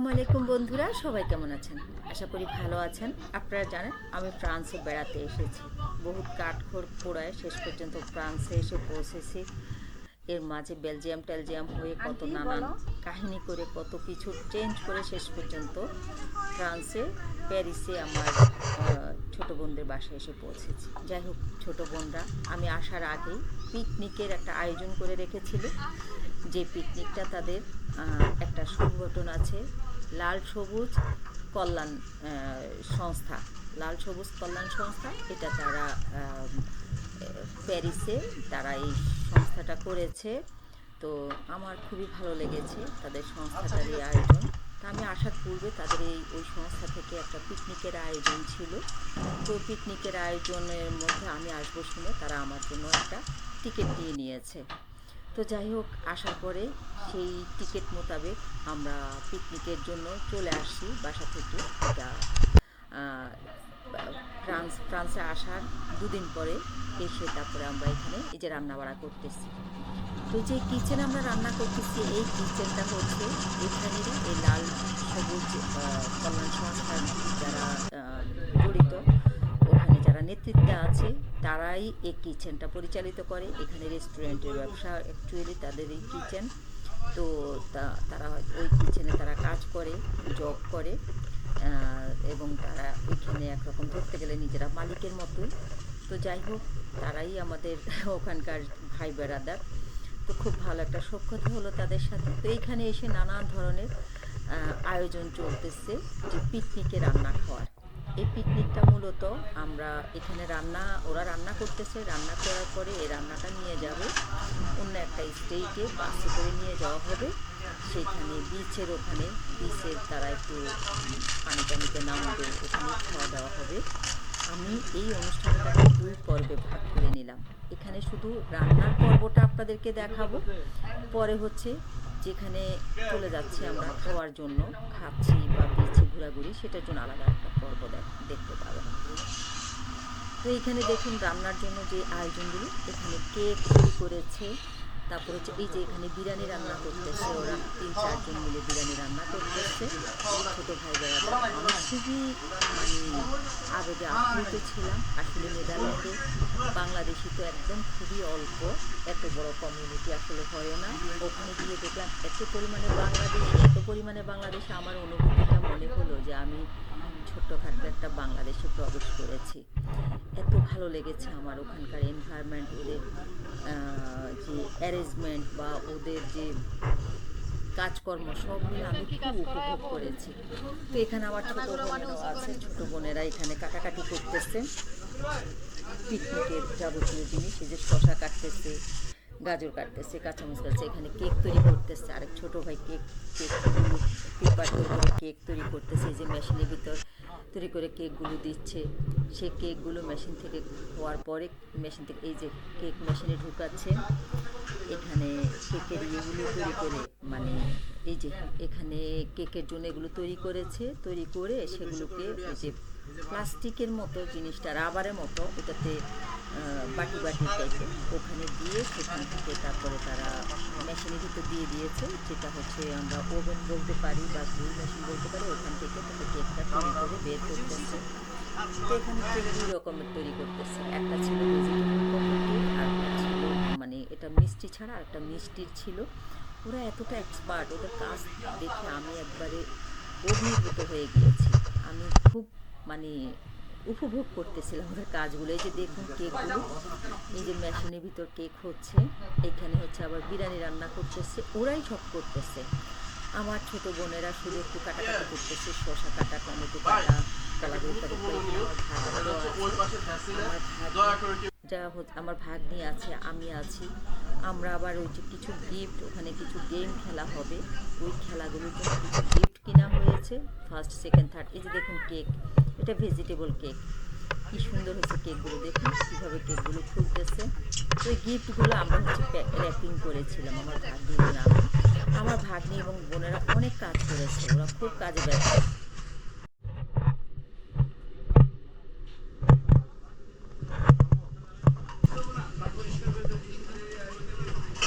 আসসালামু আলাইকুম বন্ধুরা, সবাই কেমন আছেন? আশা করি ভালো আছেন। আপনারা জানেন আমি ফ্রান্সে বেড়াতে এসেছি। বহুত কাঠখড় পোড়ায় শেষ পর্যন্ত ফ্রান্সে এসে পৌঁছেছি। এর মাঝে বেলজিয়াম হয়ে কত আন্টি নানান বলো। কাহিনী করে কত কিছু চেঞ্জ করে শেষ পর্যন্ত ফ্রান্সে প্যারিসে আমার ছোটো বোনদের বাসায় এসে পৌঁছেছি। যাই হোক, ছোটো বোনরা আমি আসার আগেই পিকনিকের একটা আয়োজন করে রেখেছিল। যে পিকনিকটা তাদের একটা সংগঠন আছে, লাল সবুজ কল্যাণ সংস্থা। লাল সবুজ কল্যাণ সংস্থা, এটা তারা প্যারিসে তারা এই সংস্থাটা করেছে। তো আমার খুবই ভালো লেগেছে তাদের সংস্থাটার এই আয়োজন। তা আমি আসার পূর্বে তাদের ওই সংস্থা থেকে একটা পিকনিকের আয়োজন ছিল। তো পিকনিকের আয়োজনের মধ্যে আমি আসবো শুনে তারা আমার জন্য একটা টিকিট দিয়ে নিয়েছে। তো যাই হোক, আসার পরে সেই টিকিট মোতাবেক আমরা পিকনিকের জন্য চলে আসছি বাসা থেকে। এটা ফ্রান্সে আসার দুদিন পরে এসে তারপরে আমরা এখানে এই যে রান্না বাড়া করতেছি। তো যে কিচেন আমরা রান্না করতেছি, এই কিচেনটা হচ্ছে এখানেরই এই লাল সবুজ কল্যাণ সংস্থার যারা জড়িত, ওখানে যারা নেতৃত্বে আছে তারাই এই কিচেনটা পরিচালিত করে। এখানে রেস্টুরেন্টের ব্যবসা অ্যাকচুয়ালি তাদের এই কিচেন। তো তারা ওই কিচেনে তারা কাজ করে, জব করে, এবং তারা ওইখানে একরকম ধরতে গেলে নিজেরা মালিকের মতোই। তো যাই হোক, তারাই আমাদের ওখানকার ভাই বেড়াদার। তো খুব ভালো একটা সখ্যতা হলো তাদের সাথে। তো এইখানে এসে নানান ধরনের আয়োজন চলতেছে, যে পিকনিকে রান্না খাওয়ার। এই পিকনিকটা মূলত আমরা এখানে ওরা রান্না করতেছে, রান্না করার পরে এই রান্নাটা নিয়ে যাবে অন্য একটা স্টেটে, বাসে করে নিয়ে যাওয়া হবে। সেখানে বিচের তারা একটু পানি টানিতে নামবে, ওখানে খাওয়া দাওয়া হবে। আমি এই অনুষ্ঠানটাকে দুই পর্বে ভাগ করে নিলাম। এখানে শুধু রান্নার পর্বটা আপনাদেরকে দেখাবো, পরে হচ্ছে যেখানে চলে যাচ্ছি আমরা খাওয়ার জন্য, খাচ্ছি বা বিচে ঘোরাঘুরি, সেটার জন্য আলাদা একটা পর্ব দেখতে পাবেন। তো এইখানে দেখুন রান্নার জন্য যে আয়োজনগুলো, এখানে কেক তৈরি করেছে। তারপর হচ্ছে এই যে এখানে বিরিয়ানি রান্না করতেছে, ওরা 3-4 জন মিলে বিরিয়ানি রান্না করতেছে ছোটো ভাই বেড়াতে। আমি খুবই মানে আবেগে আপ্লুত ছিলাম। আসলে নেদারল্যান্ডে বাংলাদেশি তো একদম খুবই অল্প, এত বড় কমিউনিটি আসলে হয় না। ওখানে গিয়ে দেখলাম এত পরিমাণে বাংলাদেশে আমার অনুভূতিটা মনে হলো যে আমি ছোট্টখাট্ট একটা বাংলাদেশে প্রবেশ করেছি। এত ভালো লেগেছে আমার ওখানকার এনভায়রনমেন্ট, ওদের যে অ্যারেঞ্জমেন্ট বা ওদের যে কাজকর্ম, সব মিলে আমি খুব উপভোগ করেছি। তো এখানে আমার ছোটো বোনেরাও আছে, ছোটো বোনেরা এখানে কাটাকাটি করতেছে পিকনিকের যাবতীয় জিনিস। এই যে শশা কাটতেছে, গাজর কাটতেছে, কাঁচামরিচ কাটছে, এখানে কেক তৈরি করতেছে। আরেক ছোটো ভাই কেকগুলো পেপার করে কেক তৈরি করতেছে। এই যে মেশিনের ভিতর তৈরি করে কেকগুলো দিচ্ছে। সে কেকগুলো মেশিন থেকে হওয়ার পরে মেশিন থেকে এই যে কেক মেশিনে ঢুকাচ্ছে। এখানে কেকের ইয়েগুলো তৈরি করে, মানে এই যে এখানে কেকের জন্য এগুলো তৈরি করেছে, তৈরি করে সেগুলোকে এই যে প্লাস্টিকের মতো জিনিসটা, রাবারের মতো, ওটাতে বাটি টাইপের ওখানে দিয়ে সেখান থেকে তারপরে তারা মেশিনের ভিতর দিয়ে দিয়েছে, যেটা হচ্ছে আমরা ওভেন বলতে পারি বা গ্রিল মেশিন বলতে পারি। ওখান থেকে তাদের কেকটা তৈরি করে বের করতেছে। তো এখানে কেক 2 রকমের তৈরি করতেছে, একটা ছিল ভেজিটেবল পটেটো কেক, আর একটা ছিল মানে এটা মিষ্টি ছাড়া, আর একটা মিষ্টির ছিল। ওরা এতটা এক্সপার্ট, ওদের কাজ দেখে আমি একবারে অভিভূত হয়ে গিয়েছি। আমি খুব মানে উপভোগ করতেছিলাম ওদের কাজগুলো। এই যে দেখুন কেকগুলো, এই যে মেশিনের ভিতর কেক হচ্ছে, এখানে হচ্ছে আবার বিরিয়ানি রান্না করতেছে, ওরাই সব করতেছে। আমার ছোট বোনেরা শুধু একটু কাটাকাটি করতেছে, শসা কাটা, টমেটো কাটা, কলাগুলো করে। আমার ভাগ্নি আছে, আমি আছি। আমরা আবার ওই যে কিছু গিফট, ওখানে কিছু গেম খেলা হবে, ওই খেলাগুলোর জন্য কিছু গিফট কিনা হয়েছে। First, second, third. এই যে দেখুন কেক, এটা ভেজিটেবল কেক। কি সুন্দর হচ্ছে কেকগুলো, দেখুন কীভাবে কেকগুলো খুলতেছে। তো এই গিফটগুলো আমরা হচ্ছে র্যাপিং করেছিলাম আমার ভাগ্নি এবং আমি। আমার ভাগ্নি এবং বোনেরা অনেক কাজ করেছে, ওরা খুব কাজে ব্যস্ত।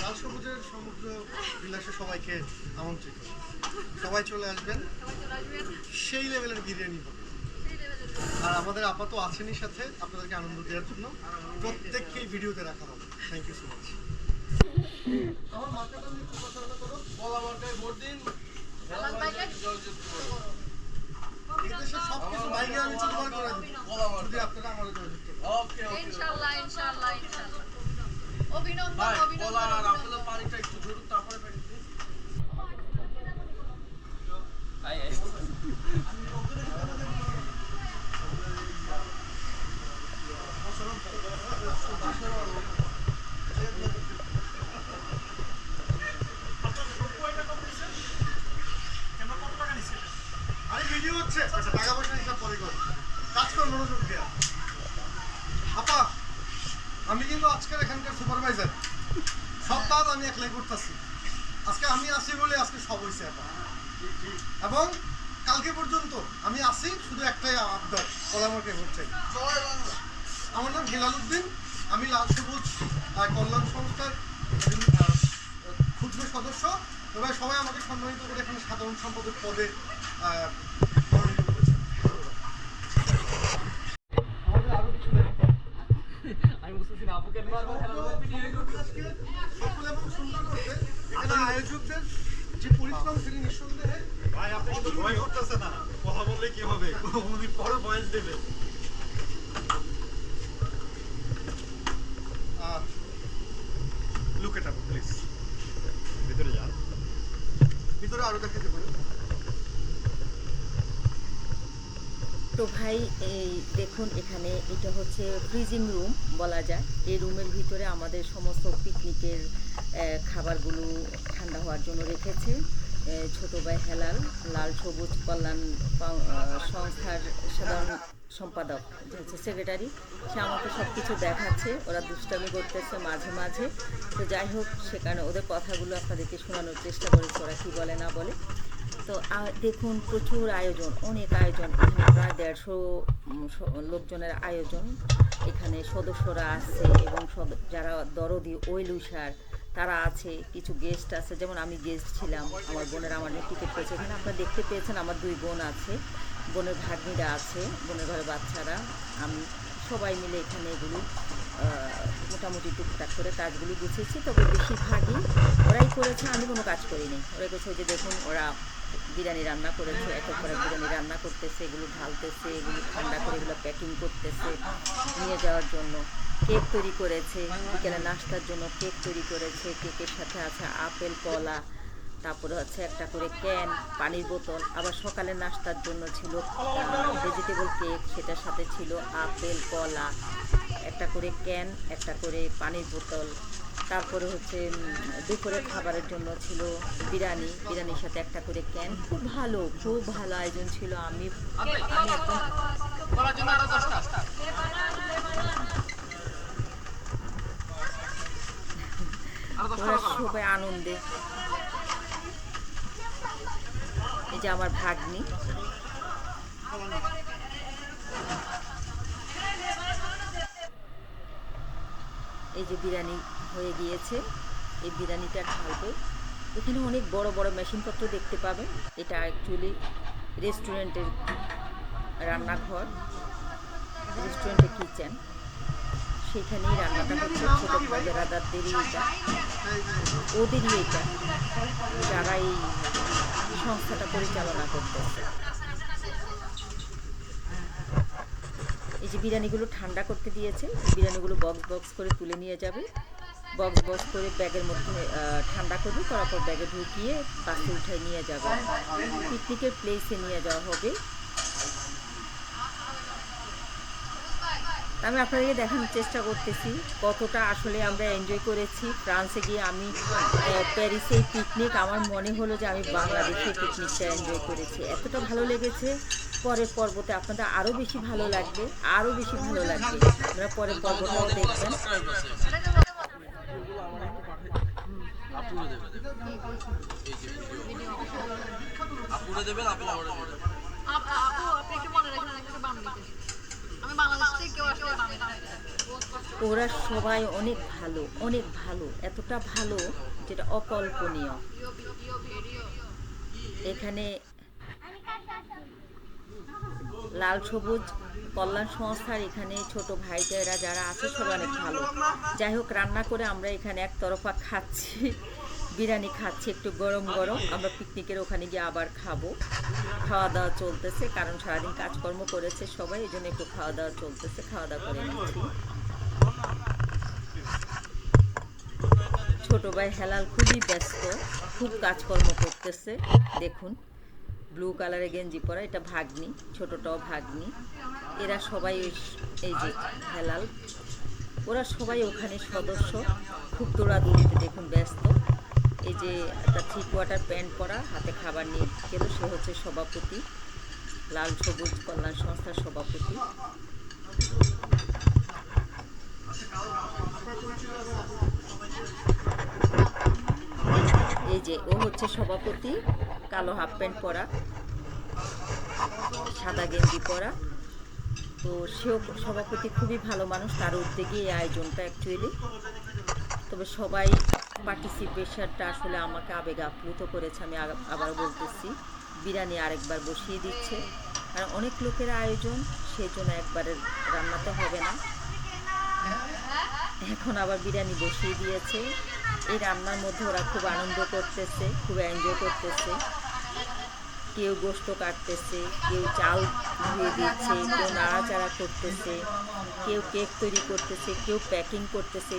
লাল সবুজের সমুদ্র বিলাসে সবাইকে আমন্ত্রিত। সবাই চলে আসবেন। সেই লেভেলের বিরিয়ানি হবে। আর আমাদের আপা তো আছেনই সাথে আপনাদেরকে আনন্দ দেওয়ার জন্য, প্রত্যেককেই ভিডিওতে রাখা হবে। Thank you so much. আমার মার্কাটা নিয়ে একটু প্রচারণা করো। বলা মার্কায় ভোট দিন। এদেশে সবকিছু বাইকে আমি চুরমার করে দিই, যদি আপনারা আমার জয়যুক্ত করেন। ওকে ওকে ইনশাআল্লাহ ইনশাআল্লাহ ইনশাআল্লাহ। অভিনন্দন অভিনন্দন। আর আপনাদের পানিটা একটু ধরুন, তারপরে পানি দিন। আই আই আরে ভিডিও হচ্ছে, আচ্ছা টাকা পয়সা হিসাব পরে করো, কাজ কর মনোযোগ দিয়ে। আপা আমি কিন্তু আজকের এখানকার সুপারভাইজার, সব কাজ আমি একলাই করতেছি। আজকে আমি আসি বলে আজকে সব হয়েছে আপা। এবং কালকে পর্যন্ত আমি আসি, শুধু একটাই আবদার, কলামাকে ভোট চাই। আমার নাম হেলাল উদ্দিন, আমি লাল সবুজ কল্যাণ সংস্থার ক্ষুদ্র সদস্য। তবে সবাই আমাকে সম্মানিত করে এখানে সাধারণ সম্পাদক পদে মনোনীত করেছে। আমাদের আরো কিছু আমি বুঝতেছি না আপুকে সফল এবং সুন্দর করতে এখানে আয়োজকদের যে পরিশ্রম সেটি নিঃসন্দেহে। ভাই আপনি কিন্তু ভয় করতেছে না, কথা বললে কি হবে, উনি পরে ভয়েস দেবে। লুক ইট আপ প্লিজ, ভিতরে যান, ভিতরে আরো দেখাতে পারেন। তো ভাই এই দেখুন, এখানে এটা হচ্ছে ফ্রিজিং রুম বলা যায়। এই রুমের ভিতরে আমাদের সমস্ত পিকনিকের খাবারগুলো ঠান্ডা হওয়ার জন্য রেখেছে। ছোট ভাই হেলাল, লাল সবুজ কল্যাণ সংস্থার সাধারণ সম্পাদক যে হচ্ছে সেক্রেটারি, সে আমাকে সব কিছু দেখাচ্ছে। ওরা দুষ্টামি করতেছে মাঝে মাঝে। তো যাই হোক, সেখানে ওদের কথাগুলো আপনাদেরকে শোনানোর চেষ্টা করেছে, ওরা কী বলে না বলে। তো দেখুন, প্রচুর আয়োজন, অনেক আয়োজন। এখানে প্রায় 150 লোকজনের আয়োজন। এখানে সদস্যরা আছে এবং যারা দরদি ওয়েলুসার তারা আছে, কিছু গেস্ট আছে, যেমন আমি গেস্ট ছিলাম। আমার বোনের আমার টিকিট পেয়েছে। এখানে আপনারা দেখতে পেয়েছেন আমার 2 বোন আছে, বোনের ভাগ্নিরা আছে, বোনের ঘরে বাচ্চারা, আমি সবাই মিলে এখানে এগুলো মোটামুটি টুকটাক করে কাজগুলি গুছিয়েছি। তবে বেশিরভাগই ওরাই করেছে, আমি কোনো কাজ করিনি। ওরা করছে যে দেখুন, ওরা বিরিয়ানি রান্না করেছে, এক এক করে বিরিয়ানি রান্না করতেছে, এগুলো ঢালতেছে, এগুলো ঠান্ডা করে এগুলো প্যাকিং করতেছে নিয়ে যাওয়ার জন্য। কেক তৈরি করেছে, বিকেলে নাস্তার জন্য কেক তৈরি করেছে। কেকের সাথে আছে আপেল কলা, তারপরে হচ্ছে একটা করে ক্যান, পানির বোতল। আবার সকালে নাস্তার জন্য ছিল ভেজিটেবল কেক, সেটার সাথে ছিল আপেল কলা, একটা করে ক্যান, একটা করে পানির বোতল। তারপরে হচ্ছে দুপুরের খাবারের জন্য ছিল বিরিয়ানি, বিরিয়ানির সাথে একটা করে ক্যান। খুব ভালো, খুব ভালো আয়োজন ছিল। আমি একদম সবাই আনন্দে। এই যে আমার ভাগ্নি, এই যে বিরিয়ানি হয়ে গিয়েছে। এই বিরিয়ানিটা ঢালবে। এখানে অনেক বড় বড় মেশিনপত্র দেখতে পাবেন। এটা অ্যাকচুয়ালি রেস্টুরেন্টের রান্নাঘর, রেস্টুরেন্টের কিচেন। সেখানেই রান্নাটা হচ্ছে। ছোটো বেরাদারদেরই এটা, ওদেরই এটা, যারা এই সংস্থাটা পরিচালনা করতেছে। এই যে বিরিয়ানিগুলো ঠান্ডা করতে দিয়েছে, বিরিয়ানিগুলো বক্স বক্স করে তুলে নিয়ে যাবে। বক্স বক্স করে ব্যাগের মধ্যে ঠান্ডা করবে, তারপর ব্যাগে ঢুকিয়ে বাসে উঠায় নিয়ে যাবে, পিকনিকের প্লেসে নিয়ে যাওয়া হবে। আমি আপনাদেরকে দেখানোর চেষ্টা করতেছি কতটা আসলে আমরা এনজয় করেছি। ফ্রান্সে গিয়ে আমি প্যারিসে পিকনিক, আমার মনে হলো যে আমি বাংলাদেশে পিকনিকটা এনজয় করেছি। এতটা ভালো লেগেছে। পরের পর্বতে আপনাদের আরও বেশি ভালো লাগবে, আরও বেশি ভালো লাগবে। আপনারা পরের পর্বটাও দেখবেন। ওরা সবাই অনেক ভালো, অনেক ভালো, এতটা ভালো যেটা অকল্পনীয়। এখানে লাল সবুজ কল্যাণ সংস্থার এখানে ছোট ভাইদেরা যারা আছে সবাই অনেক ভালো। যাই হোক, রান্না করে আমরা এখানে একতরফা খাচ্ছি, বিরিয়ানি খাচ্ছি একটু গরম গরম। আমরা পিকনিকের ওখানে গিয়ে আবার খাবো। খাওয়া দাওয়া চলতেছে, কারণ সারাদিন কাজকর্ম করেছে সবাই, এই জন্য একটু খাওয়া দাওয়া চলতেছে, খাওয়া দাওয়া করে নিচ্ছি। ছোট ভাই হেলাল খুবই ব্যস্ত, খুব কাজকর্ম করতেছে। দেখুন, ব্লু কালারের গেঞ্জি পরা, এটা ভাগ্নি, ছোটটাও ভাগ্নি। এরা সবাই এই যে হেলাল, ওরা সবাই ওখানে সদস্য, খুব দৌড়াদৌড়িতে দেখুন ব্যস্ত। এই যে একটা 3 কোয়ার্টার প্যান্ট পরা, হাতে খাবার নিয়ে গেল, সে হচ্ছে সভাপতি, লাল সবুজ কল্যাণ সংস্থার সভাপতি। এই যে ও হচ্ছে সভাপতি, কালো হাফ প্যান্ট পরা, সাদা গেঞ্জি পরা। তো সেও সভাপতি, খুবই ভালো মানুষ, তার উদ্যোগে এই আয়োজনটা অ্যাকচুয়ালি। তবে সবাই পার্টিসিপেশনটা আসলে আমাকে আবেগে আপ্লুত করেছে। আমি আবার বলতেছি, বিরিয়ানি আরেকবার বসিয়ে দিচ্ছে, কারণ অনেক লোকের আয়োজন, সেই জন্য একবারে রান্না তো হবে না। এখন আবার বিরিয়ানি বসিয়ে দিয়েছে। এই রান্নার মধ্যে ওরা খুব আনন্দ করতেছে, খুব এনজয় করতেছে। কেউ গোশত কাটতেছে, কেউ চাল ধুয়ে দিচ্ছে, কেউ নাড়াচাড়া করতেছে, কেউ কেক তৈরি করতেছে, কেউ প্যাকিং করতেছে।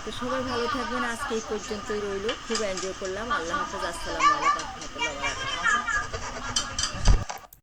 তো সবাই ভালো থাকবেন, আজকে এই পর্যন্তই রইল। খুব এনজয় করলাম। আল্লাহ হাফেজ, আসসালামু আলাইকুম।